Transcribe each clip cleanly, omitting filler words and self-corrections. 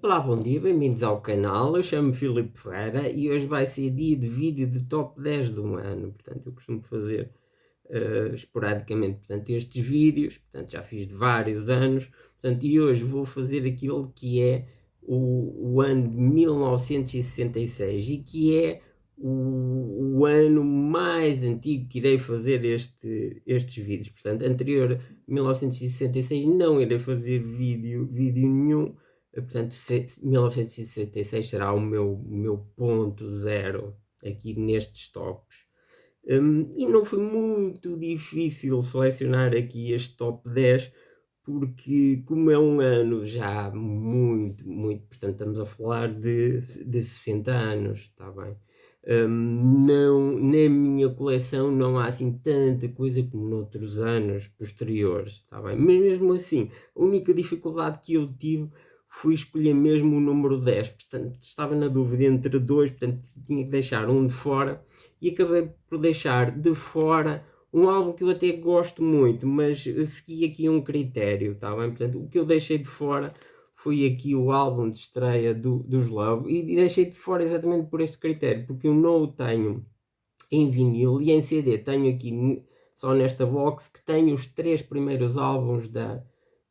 Olá, bom dia, bem-vindos ao canal. Eu chamo-me Filipe Ferreira e hoje vai ser dia de vídeo de top 10 do ano. Portanto, eu costumo fazer esporadicamente, portanto, estes vídeos. Portanto, já fiz de vários anos. Portanto, e hoje vou fazer aquilo que é o ano de 1966 e que é o ano mais antigo que irei fazer estes vídeos. Portanto, anterior 1966 não irei fazer vídeo nenhum. Portanto, 1966 será o meu ponto zero aqui nestes tops. E não foi muito difícil selecionar aqui este top 10, porque como é um ano já muito, portanto estamos a falar de 60 anos, está bem? Não, na minha coleção não há assim tanta coisa como noutros anos posteriores, está bem? Mas mesmo assim, a única dificuldade que eu tive foi escolher mesmo o número 10, portanto estava na dúvida entre dois, portanto tinha que deixar um de fora e acabei por deixar de fora um álbum que eu até gosto muito, mas segui aqui um critério, tá bem? Portanto, o que eu deixei de fora foi aqui o álbum de estreia dos Love, e deixei de fora exatamente por este critério, porque eu não o tenho em vinil e em CD tenho aqui só nesta box que tenho os 3 primeiros álbuns da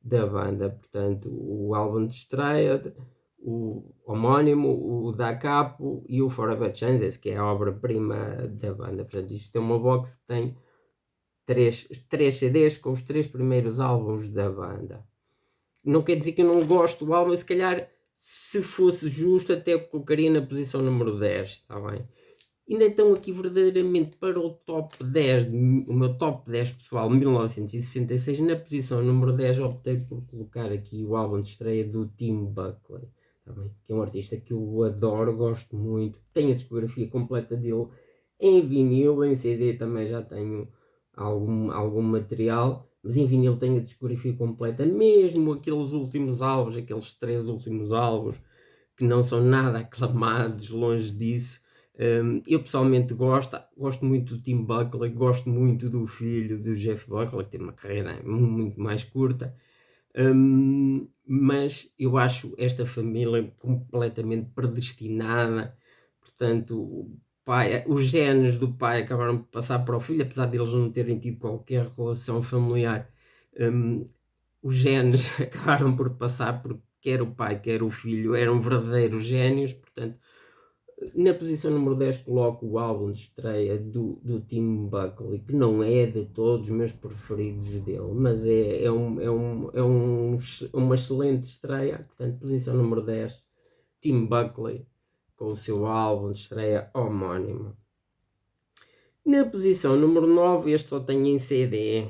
banda, portanto o álbum de estreia, o homónimo, o Da Capo e o Forever Changes, que é a obra-prima da banda. Portanto, isto é uma box que tem 3 CDs com os 3 primeiros álbuns da banda. Não quer dizer que eu não gosto do álbum, se calhar, se fosse justo, até colocaria na posição número 10, está bem? Ainda então aqui verdadeiramente para o top 10, o meu top 10 pessoal, 1966, na posição número 10 optei por colocar aqui o álbum de estreia do Tim Buckley, tá bem? Que é um artista que eu adoro, gosto muito, tenho a discografia completa dele em vinil, em CD também já tenho algum material, mas em vinil tenho a discografia completa, mesmo aqueles últimos álbuns, aqueles 3 últimos álbuns, que não são nada aclamados, longe disso. Eu pessoalmente gosto muito do Tim Buckley, gosto muito do filho do Jeff Buckley, que tem uma carreira muito mais curta, mas eu acho esta família completamente predestinada. Portanto, os genes do pai acabaram por passar para o filho, apesar deles não terem tido qualquer relação familiar. Os genes acabaram por passar, porque quer o pai, quer o filho eram verdadeiros génios. Portanto, na posição número 10 coloco o álbum de estreia do Tim Buckley, que não é de todos os meus preferidos dele, mas uma excelente estreia. Portanto, posição número 10, Tim Buckley, com o seu álbum de estreia homónimo. Na posição número 9, este só tem em CD,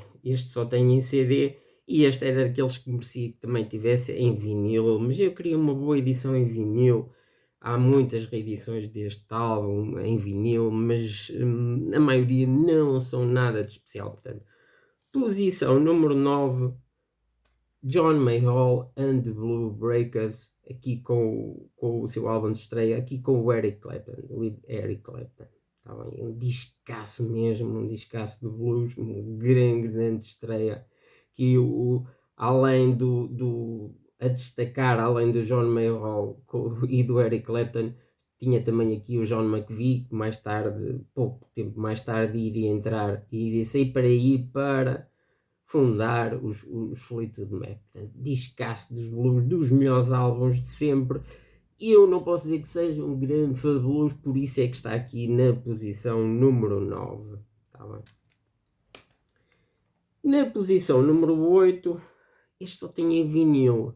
e este era daqueles que merecia que também tivesse em vinil, mas eu queria uma boa edição em vinil. Há muitas reedições deste álbum em vinil, mas a maioria não são nada de especial. Portanto, posição número 9, John Mayall and the Blue Breakers, aqui com o seu álbum de estreia, aqui com o Eric Clapton, with Eric Clapton. Tá bem? Um discaço mesmo, um discaço de blues, uma grande estreia, que além a destacar, além do John Mayall e do Eric Clapton, tinha também aqui o John McVie, que mais tarde, pouco tempo mais tarde, iria sair para fundar os Fleetwood Mac. Portanto, discaço dos blues, dos melhores álbuns de sempre. Eu não posso dizer que seja um grande fã de blues, por isso é que está aqui na posição número 9. Tá bem? Na posição número 8, este só tem em vinil.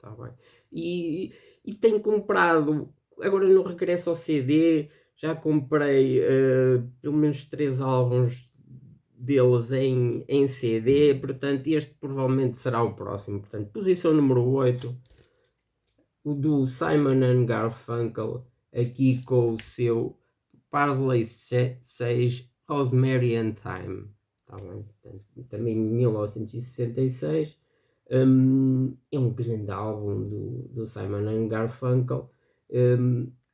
Tá bem? E tenho comprado, agora no regresso ao CD, já comprei pelo menos 3 álbuns deles em CD, portanto este provavelmente será o próximo. Portanto, posição número 8, o do Simon and Garfunkel, aqui com o seu Parsley 6, Rosemary and Thyme. Tá bem? Portanto, também em 1966. É um grande álbum do Simon and Garfunkel.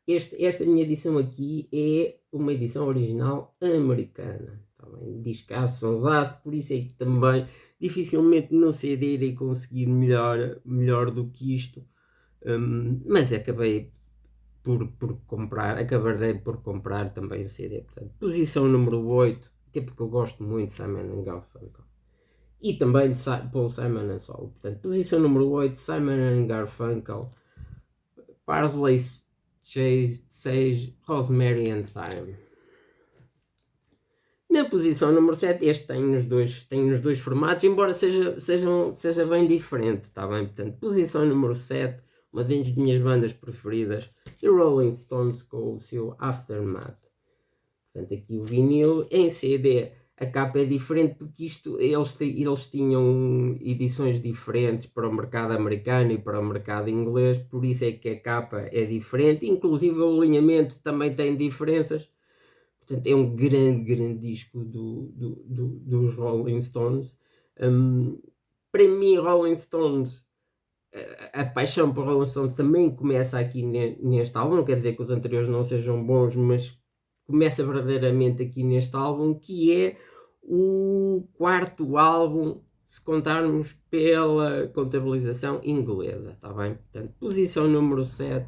Esta minha edição aqui é uma edição original americana. Tá bem? Discaço, sonsaço, por isso é que também dificilmente no CD irei conseguir melhor do que isto. mas acabarei por comprar também o CD. Portanto, posição número 8, até porque eu gosto muito de Simon & Garfunkel. E também de Paul Simon solo. Portanto, posição número 8, Simon & Garfunkel, Parsley, Sage, Rosemary and Thyme. Na posição número 7, este tem nos dois formatos, embora seja bem diferente, está bem? Portanto, posição número 7, uma das minhas bandas preferidas, The Rolling Stones com o seu Aftermath. Portanto, aqui o vinil, em CD, a capa é diferente porque eles tinham edições diferentes para o mercado americano e para o mercado inglês, por isso é que a capa é diferente, inclusive o alinhamento também tem diferenças. Portanto, é um grande disco dos Rolling Stones. Para mim, Rolling Stones, a paixão por Rolling Stones também começa aqui neste álbum. Não quer dizer que os anteriores não sejam bons, mas começa verdadeiramente aqui neste álbum, que é o quarto álbum, se contarmos pela contabilização inglesa, está bem? Portanto, posição número 7,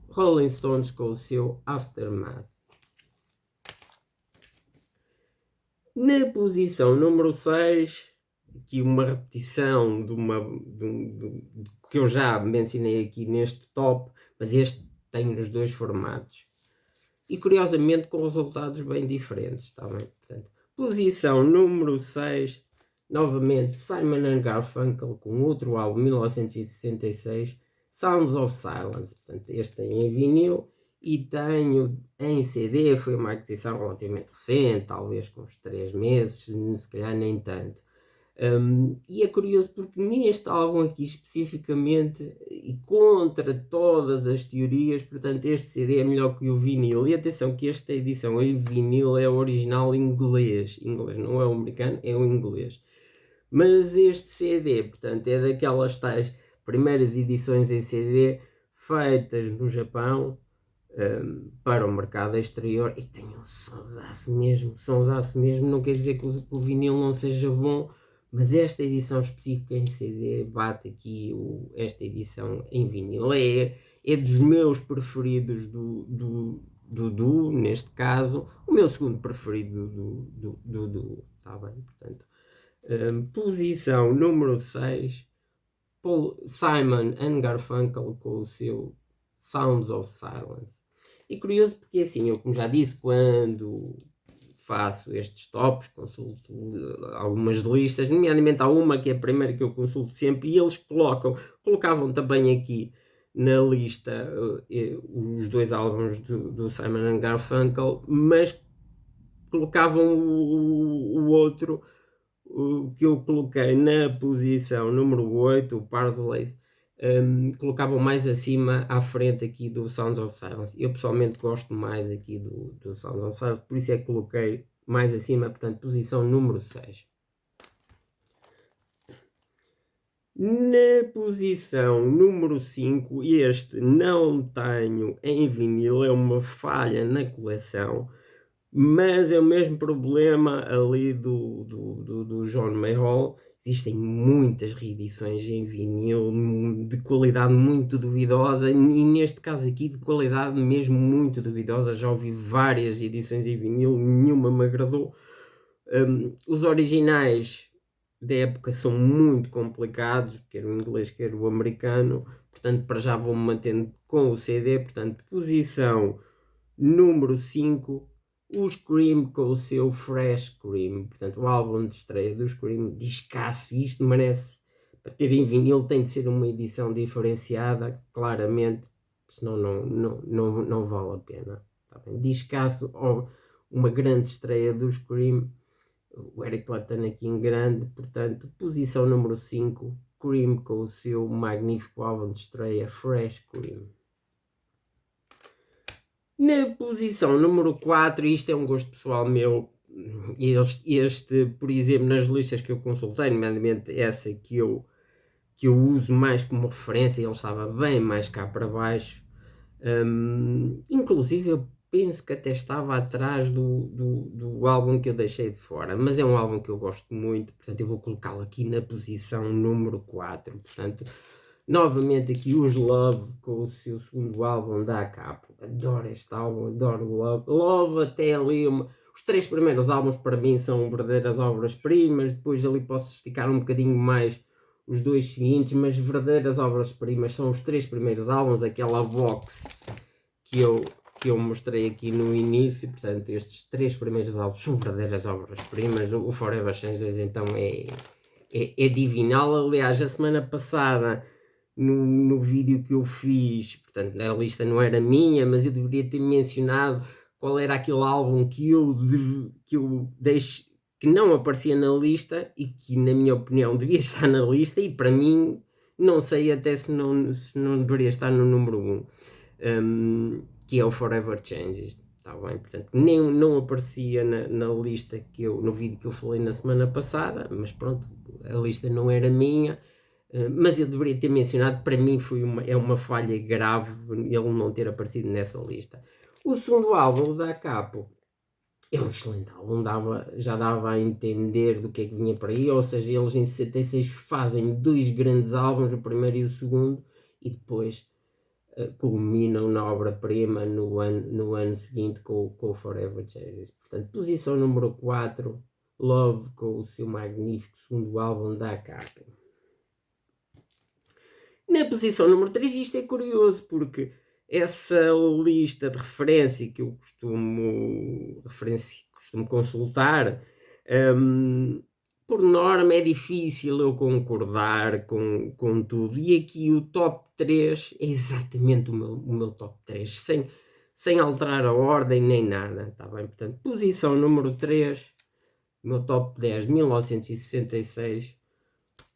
Rolling Stones com o seu Aftermath. Na posição número 6, aqui uma repetição que eu já mencionei aqui neste top, mas este tem nos dois formatos. E curiosamente com resultados bem diferentes, está bem? Portanto, posição número 6, novamente Simon & Garfunkel com outro álbum, 1966, Sounds of Silence. Portanto, este tem em vinil e tenho em CD, foi uma aquisição relativamente recente, talvez com uns 3 meses, se calhar nem tanto. E é curioso porque neste álbum aqui especificamente, e contra todas as teorias, portanto este CD é melhor que o vinil. E atenção que esta edição em vinil é o original inglês, não é o americano, é o inglês. Mas este CD, portanto, é daquelas tais primeiras edições em CD feitas no Japão, para o mercado exterior, e tem um sonsaço mesmo, não quer dizer que o vinil não seja bom, mas esta edição específica em CD bate aqui esta edição em vinil. É dos meus preferidos do neste caso, o meu segundo preferido do está bem? Portanto, posição número 6, Simon & Garfunkel com o seu Sounds of Silence. E curioso porque assim, eu como já disse, quando faço estes tops, consulto algumas listas, nomeadamente há uma que é a primeira que eu consulto sempre, e eles colocavam também aqui na lista os dois álbuns do Simon & Garfunkel, mas colocavam o outro que eu coloquei na posição número 8, o Parsley, colocavam mais acima, à frente aqui do Sounds of Silence. Eu pessoalmente gosto mais aqui do Sounds of Silence, por isso é que coloquei mais acima, portanto, posição número 6. Na posição número 5, este não tenho em vinil, é uma falha na coleção, mas é o mesmo problema ali do John Mayall. Existem muitas reedições em vinil de qualidade muito duvidosa, e neste caso aqui de qualidade mesmo muito duvidosa. Já ouvi várias edições em vinil, nenhuma me agradou. Os originais da época são muito complicados, quer o inglês, quer o americano, portanto para já vou-me mantendo com o CD. Portanto, posição número 5, o Scream com o seu Fresh Scream, portanto o álbum de estreia do Scream, descasso. Isto merece, para ter em vinil tem de ser uma edição diferenciada, claramente, senão não vale a pena. Tá bem? Descasso, uma grande estreia do Scream, o Eric Clapton aqui em grande, portanto, posição número 5, Cream com o seu magnífico álbum de estreia Fresh Cream. Na posição número 4, isto é um gosto pessoal meu, por exemplo, nas listas que eu consultei, nomeadamente essa que eu uso mais como referência, ele estava bem mais cá para baixo, inclusive eu penso que até estava atrás do álbum que eu deixei de fora, mas é um álbum que eu gosto muito, portanto eu vou colocá-lo aqui na posição número 4, portanto novamente aqui os Love com o seu segundo álbum da Capo. Adoro este álbum, adoro o Love. Love até ali, os 3 primeiros álbuns para mim são verdadeiras obras-primas, depois ali posso esticar um bocadinho mais os 2 seguintes, mas verdadeiras obras-primas são os 3 primeiros álbuns, aquela box que eu mostrei aqui no início. Portanto, estes 3 primeiros álbuns são verdadeiras obras-primas. O Forever Changes então é divinal. Aliás, a semana passada, no vídeo que eu fiz, portanto, a lista não era minha, mas eu deveria ter mencionado qual era aquele álbum que eu deixei, que não aparecia na lista e que, na minha opinião, devia estar na lista, e para mim, não sei até se não deveria estar no número 1, que é o Forever Changes. Tá bem? Portanto, não aparecia na lista no vídeo que eu falei na semana passada, mas pronto, a lista não era minha. Mas eu deveria ter mencionado, para mim é uma falha grave ele não ter aparecido nessa lista. O segundo álbum da Capo é um excelente álbum, já dava a entender do que é que vinha para aí, ou seja, eles em 66 fazem 2 grandes álbuns, o primeiro e o segundo, e depois culminam na obra-prima no ano seguinte com o Forever Changes. Portanto, posição número 4, Love, com o seu magnífico segundo álbum da Capo. Na posição número 3, isto é curioso, porque essa lista de referência que eu costumo consultar, por norma é difícil eu concordar com tudo, e aqui o top 3 é exatamente o meu top 3, sem alterar a ordem nem nada, está bem? Portanto, posição número 3, meu top 10, 1966,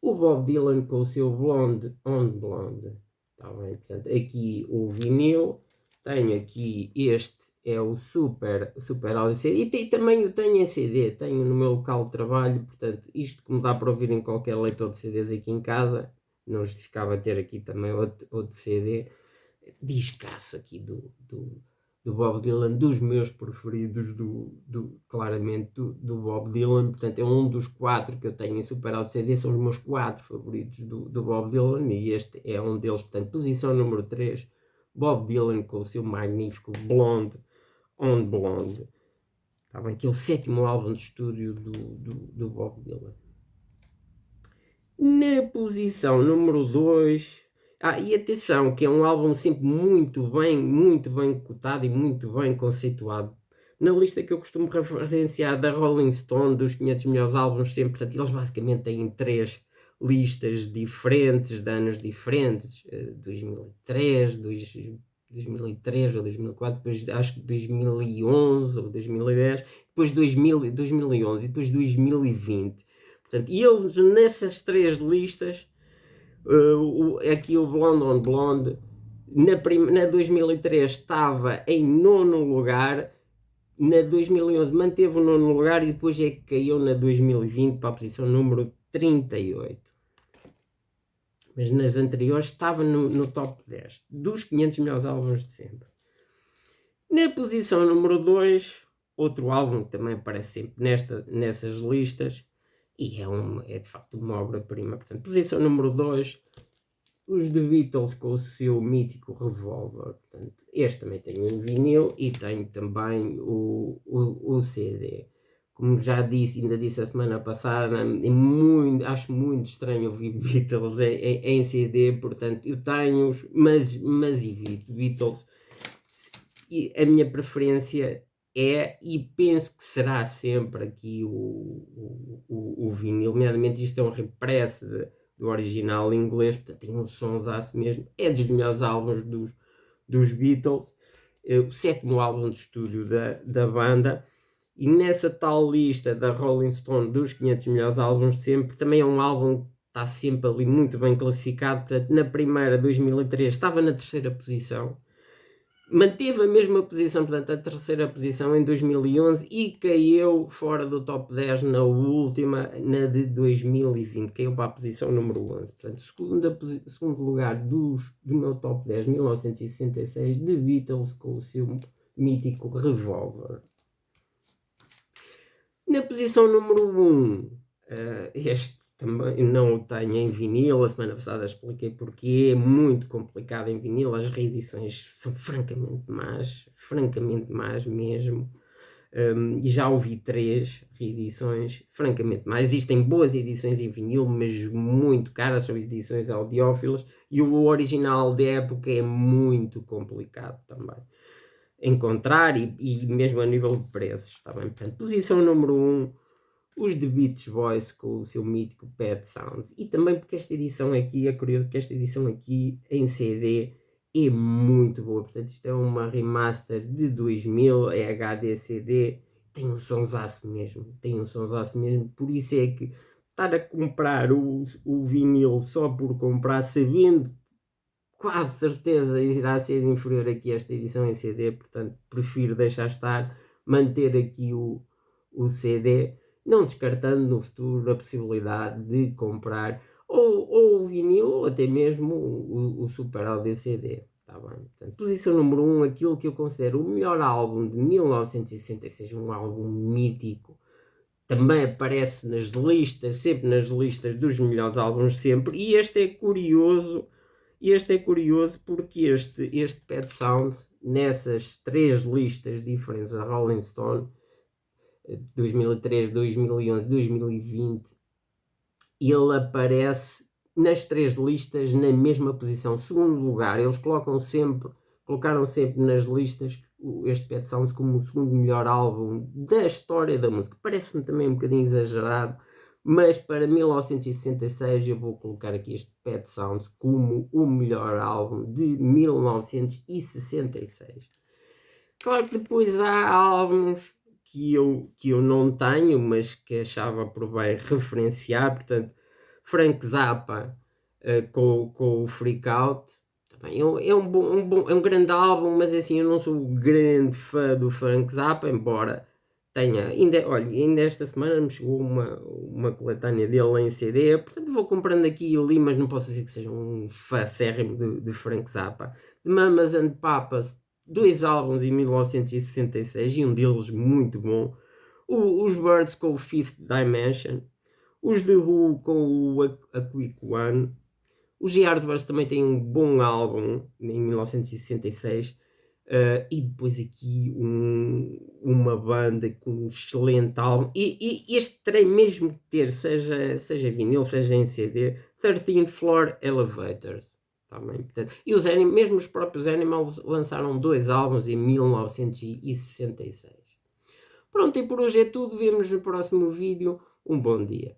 o Bob Dylan com o seu Blonde on Blonde. Tá bem? Portanto, aqui o vinil, tenho aqui este, é o Super Audio CD, e também o tenho em CD, tenho no meu local de trabalho. Portanto, isto que me dá para ouvir em qualquer leitor de CDs aqui em casa, não justificava ter aqui também outro CD. Discaço aqui do Bob Dylan, dos meus preferidos, claramente do Bob Dylan. Portanto, é um dos 4 que eu tenho em Super Audio CD, são os meus 4 favoritos do Bob Dylan, e este é um deles. Portanto, posição número 3, Bob Dylan com o seu magnífico Blonde on Blonde. Está bem? Que é o 7º álbum de estúdio do Bob Dylan. Na posição número 2, e atenção, que é um álbum sempre muito bem cotado e muito bem conceituado. Na lista que eu costumo referenciar da Rolling Stone, dos 500 melhores álbuns sempre, portanto, eles basicamente têm 3 listas diferentes, de anos diferentes, 2003 ou 2004, depois acho que 2011 ou 2010, depois 2011 e depois 2020. Portanto, e eles nessas 3 listas, aqui o Blonde on Blonde, na 2003 estava em 9º lugar, na 2011 manteve o 9º lugar e depois é que caiu na 2020 para a posição número 38. Mas nas anteriores estava no top 10 dos 500 melhores álbuns de sempre. Na posição número 2, outro álbum que também aparece sempre nessas listas, e é de facto uma obra-prima. Portanto, posição número 2, os The Beatles com o seu mítico Revolver. Portanto, este também tem um vinil e tem também o CD. Como já disse, ainda disse a semana passada, acho muito estranho ouvir Beatles em CD, portanto eu tenho-os, mas evito Beatles. E a minha preferência é, e penso que será sempre aqui o vinil, nomeadamente isto é um repress do original inglês, portanto tem um sonsaço mesmo, é dos melhores álbuns dos Beatles, o 7º álbum de estúdio da banda, e nessa tal lista da Rolling Stone dos 500 melhores álbuns de sempre, também é um álbum que está sempre ali muito bem classificado. Portanto, na primeira, 2003, estava na 3ª posição, manteve a mesma posição, portanto a 3ª posição em 2011, e caiu fora do top 10 na última, na de 2020, caiu para a posição número 11. Portanto, segundo lugar do meu top 10, 1966, The Beatles com o seu mítico Revolver. Na posição número 1, este também não o tenho em vinil. A semana passada expliquei porque é muito complicado em vinil, as reedições são francamente más mesmo. E já ouvi 3 reedições, francamente mais. Existem boas edições em vinil, mas muito caras, são edições audiófilas, e o original da época é muito complicado também encontrar, e mesmo a nível de preços, está bem? Portanto, posição número 1, os The Beach Boys com o seu mítico Pet Sounds. E também porque esta edição aqui, é curioso que esta edição aqui em CD é muito boa. Portanto, isto é uma remaster de 2000, é HD CD, tem um sonsaço mesmo, por isso é que estar a comprar o vinil só por comprar, sabendo quase certeza irá ser inferior aqui a esta edição em CD, portanto prefiro deixar estar, manter aqui o CD, não descartando no futuro a possibilidade de comprar ou o vinil ou até mesmo o Super Audio CD. Tá bem? Portanto, posição número 1, aquilo que eu considero o melhor álbum de 1966, um álbum mítico. Também aparece nas listas, sempre nas listas dos melhores álbuns sempre, e este é curioso porque este Pet Sound, nessas 3 listas diferentes da Rolling Stone, 2003, 2011, 2020, ele aparece nas 3 listas na mesma posição, segundo lugar. Eles colocaram sempre nas listas este Pet Sounds como o segundo melhor álbum da história da música. Parece-me também um bocadinho exagerado, mas para 1966 eu vou colocar aqui este Pet Sounds como o melhor álbum de 1966. Claro que depois há álbuns que eu não tenho, mas que achava por bem referenciar. Portanto, Frank Zappa com o Freak Out. Também é um grande álbum, mas assim, eu não sou grande fã do Frank Zappa, embora tenha. Ainda esta semana me chegou uma coletânea dele em CD, portanto vou comprando aqui e ali, mas não posso dizer que seja um fã acérrimo de Frank Zappa. De Mamas and Papas, 2 álbuns em 1966 e um deles muito bom. Os Birds com o Fifth Dimension, os The Who com o A Quick One. Os Yardbirds também têm um bom álbum em 1966. E depois aqui uma banda com um excelente álbum. E este terei mesmo que ter, seja vinil, seja em CD, 13th Floor Elevators. Tá bem? Portanto, e mesmo os próprios Animals lançaram 2 álbuns em 1966. Pronto, e por hoje é tudo. Vemo-nos no próximo vídeo. Um bom dia.